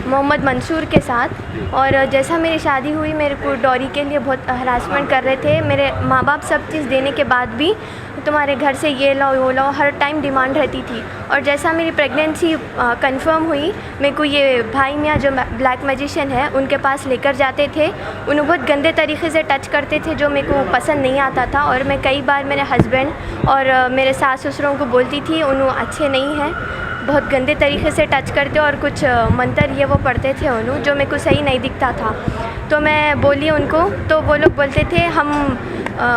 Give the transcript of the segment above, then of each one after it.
मोहम्मद मंसूर के साथ। और जैसा मेरी शादी हुई मेरे को डॉरी के लिए बहुत हरासमेंट कर रहे थे। मेरे माँ बाप सब चीज़ देने के बाद भी तुम्हारे घर से ये लाओ वो लाओ हर टाइम डिमांड रहती थी। और जैसा मेरी प्रेगनेंसी कंफर्म हुई मेरे को ये भाई मियाँ जो ब्लैक मैजिशियन है उनके पास लेकर जाते थे। उन्हें बहुत गंदे तरीके से टच करते थे जो मेरे को पसंद नहीं आता था। और मैं कई बार मेरे हस्बैंड और मेरे सास ससुरों को बोलती थी उन्हें अच्छे नहीं हैं, बहुत गंदे तरीके से टच करते और कुछ मंत्र ये वो पढ़ते थे उन्होंने जो मेरे को सही नहीं दिखता था। तो मैं बोली उनको तो वो लोग बोलते थे हम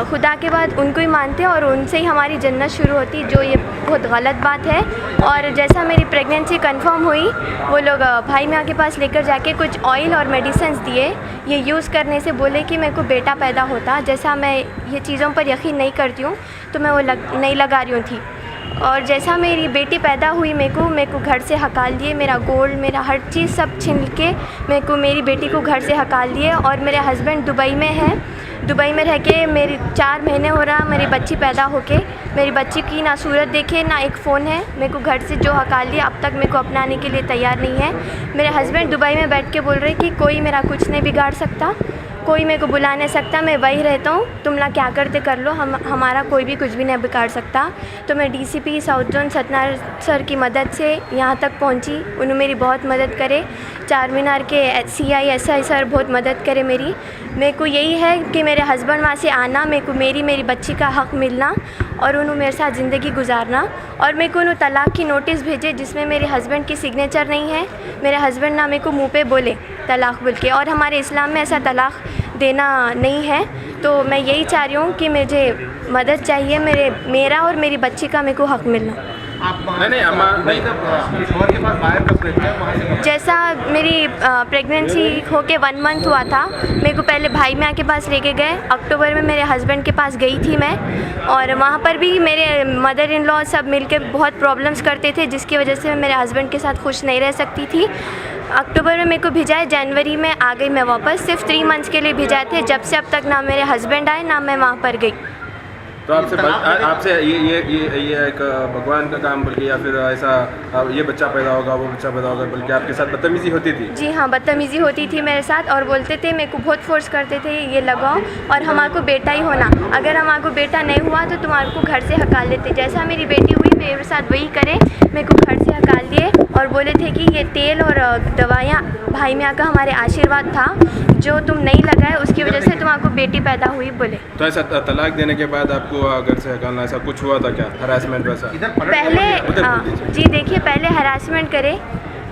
खुदा के बाद उनको ही मानते और उनसे ही हमारी जन्नत शुरू होती, जो ये बहुत गलत बात है। और जैसा मेरी प्रेगनेंसी कंफर्म हुई वो लोग भाई मियाँ के पास लेकर जाके कुछ ऑयल और मेडिसिन्स दिए, ये यूज़ करने से बोले कि मेरे को बेटा पैदा होता। जैसा मैं ये चीज़ों पर यकीन नहीं करती हूँ तो मैं वो नहीं लगा रही थी। और जैसा मेरी बेटी पैदा हुई मेरे को घर से हकाल दिए, मेरा गोल्ड मेरा हर चीज़ सब छीन के मेरी बेटी को घर से हकाल दिए। और मेरे हस्बैंड दुबई में हैं, दुबई में रह के मेरी 4 महीने हो रहा मेरी बच्ची पैदा होके, मेरी बच्ची की ना सूरत देखे ना एक फ़ोन है। मेरे को घर से जो हकाल दिया अब तक मेरे को अपनाने के लिए तैयार नहीं है। मेरे हस्बैंड दुबई में बैठ के बोल रहे कि कोई मेरा कुछ नहीं बिगाड़ सकता, कोई मेरे को बुला नहीं सकता, मैं वही रहता हूँ, तुम लोग क्या करते कर लो, हमारा कोई भी कुछ भी नहीं बिगाड़ सकता। तो मैं DCP south zone Satyanarayan sir की मदद से यहाँ तक पहुँची, उन्होंने मेरी बहुत मदद करे। चार मीनार के CI SI सर बहुत मदद करे मेरी। मेरे को यही है कि मेरे हस्बैंड वहाँ से आना, मेरे को मेरी बच्ची का हक़ मिलना और उन्होंने मेरे साथ ज़िंदगी गुजारना। और मेरे को उन्होंने तलाक़ की नोटिस भेजे जिसमें मेरे हस्बैंड की सिग्नेचर नहीं है। मेरे हस्बैंड ना मेरे को मुँह पे बोले तलाक़ बोल के, और हमारे इस्लाम में ऐसा तलाक़ देना नहीं है। तो मैं यही चाह रही हूँ कि मुझे मदद चाहिए, मेरा और मेरी बच्ची का मेरे को हक़ मिलना। जैसा मेरी प्रेगनेंसी होके 1 मंथ हुआ था मेरे को पहले भाई मियाँ के पास लेके गए। अक्टूबर में मेरे हस्बैंड के पास गई थी मैं, और वहाँ पर भी मेरे मदर इन लॉ सब मिलके बहुत प्रॉब्लम्स करते थे जिसकी वजह से मैं मेरे हस्बैंड के साथ खुश नहीं रह सकती थी। अक्टूबर में मेरे को भिजाए, जनवरी में आ गई मैं वापस। सिर्फ 3 मंथ्स के लिए भिजाए थे, जब से अब तक ना मेरे हस्बैंड आए ना मैं वहाँ पर गई। तो आपसे ये एक भगवान का काम बल्कि या फिर ऐसा ये बच्चा पैदा होगा वो बच्चा पैदा होगा बल्कि आपके साथ बदतमीजी होती थी? जी हाँ, बदतमीजी होती थी मेरे साथ और बोलते थे मेरे को बहुत फोर्स करते थे ये लगाओ और हमारे को बेटा ही होना, अगर हमारे को बेटा नहीं हुआ तो तुम्हारे को घर से हकाल देते। जैसा मेरी बेटी हुई मेरे साथ वही करे, मेरे को घर से हकाल दिए और बोले थे कि ये तेल और दवाइयाँ भाई मियाँ का हमारे आशीर्वाद था जो तुम नहीं लगाए उसकी वजह से तुम्हारे को बेटी पैदा हुई बोले। तो ऐसा तलाक देने के बाद आपको घर से हकालना ऐसा कुछ हुआ था क्या, हरासमेंट वैसा? पहले जी देखिए, पहले हरासमेंट करे,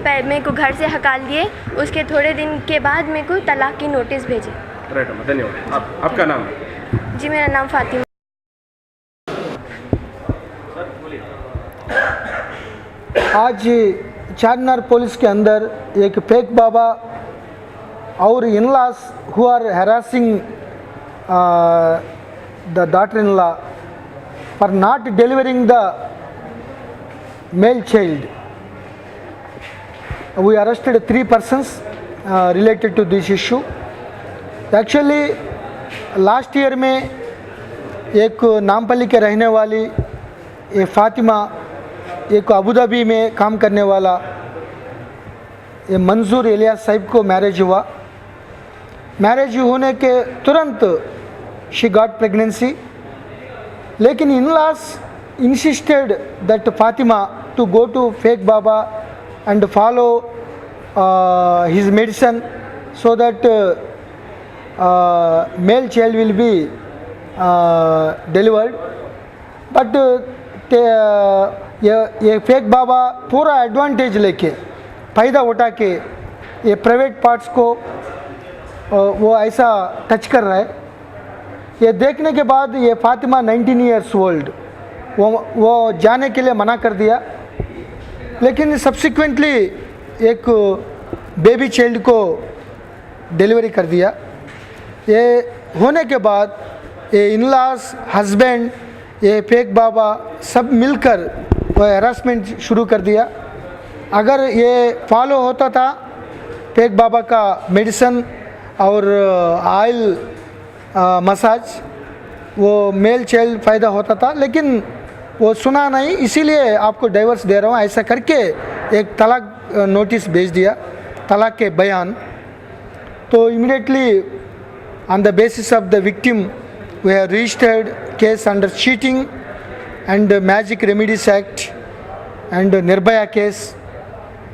मेरे को घर से हकाल दिए, उसके थोड़े दिन के बाद मेरे को तलाक की नोटिस भेजे। राइट, धन्यवाद। आपका नाम? जी मेरा नाम फातिमा। आज चारमीनार पुलिस के अंदर एक फेक बाबा और in-laws who are harassing the daughter-in-law for not delivering the male child. We arrested 3 persons related to this issue. Actually last year में एक नामपल्ली के रहने वाली ये फातिमा, एक अबू धाबी में काम करने वाला ये मंजूर इलियास साहिब को मैरिज हुआ। मैरिज होने के तुरंत शी गॉट प्रेगनेंसी, लेकिन in-laws insisted that Fatima to go to fake Baba and follow his medicine so that male child will be delivered. But ये फेक बाबा पूरा एडवांटेज लेके फ़ायदा उठा के ये प्राइवेट पार्ट्स को वो ऐसा टच कर रहा है। ये देखने के बाद ये फातिमा 19 ईयर्स ओल्ड वो जाने के लिए मना कर दिया, लेकिन सब्सिक्वेंटली एक बेबी चाइल्ड को डिलीवरी कर दिया। ये होने के बाद ये इन-लॉज, हस्बैंड, ये फेक बाबा सब मिलकर वो हैरासमेंट शुरू कर दिया। अगर ये फॉलो होता था फेक बाबा का मेडिसिन और ऑयल मसाज, वो मेल चाइल्ड फ़ायदा होता था, लेकिन वो सुना नहीं, इसीलिए आपको डाइवर्स दे रहा हूँ ऐसा करके एक तलाक नोटिस भेज दिया। तलाक के बयान, तो immediately on the basis of the victim we have registered case under cheating and Magic Remedies Act and Nirbhaya case,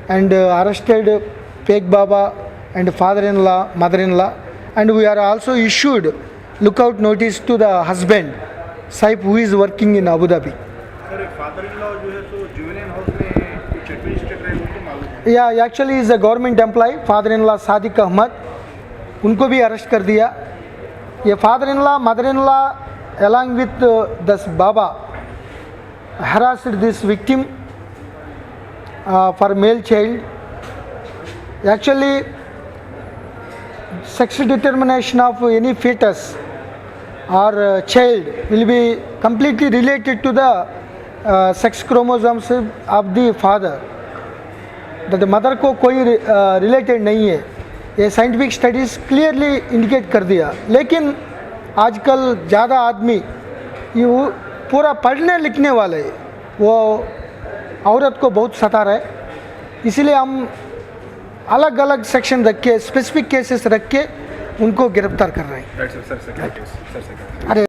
and arrested Peg Baba and father-in-law, mother-in-law, and we are also issued lookout notice to the husband Saif, who is working in Abu Dhabi. Sir father in law जो है तो juvenile house में कुछ administrator है उनको मालूम है? Yeah, actually is a government employee, father-in-law Sadiq Ahmad, उनको भी अरेस्ट कर दिया. ये father-in-law, mother-in-law along with this Baba harassed this victim for male child. Actually, sex determination of any fetus or child will be completely related to the sex chromosomes of the father. The mother को कोई related नहीं है, ये scientific studies clearly indicate कर दिया. लेकिन आजकल ज़्यादा आदमी ये वो पूरा पढ़ने लिखने वाले वो औरत को बहुत सता रहे, इसीलिए हम अलग अलग सेक्शन रख के स्पेसिफिक केसेस रख के उनको गिरफ्तार कर रहे हैं. सर अरे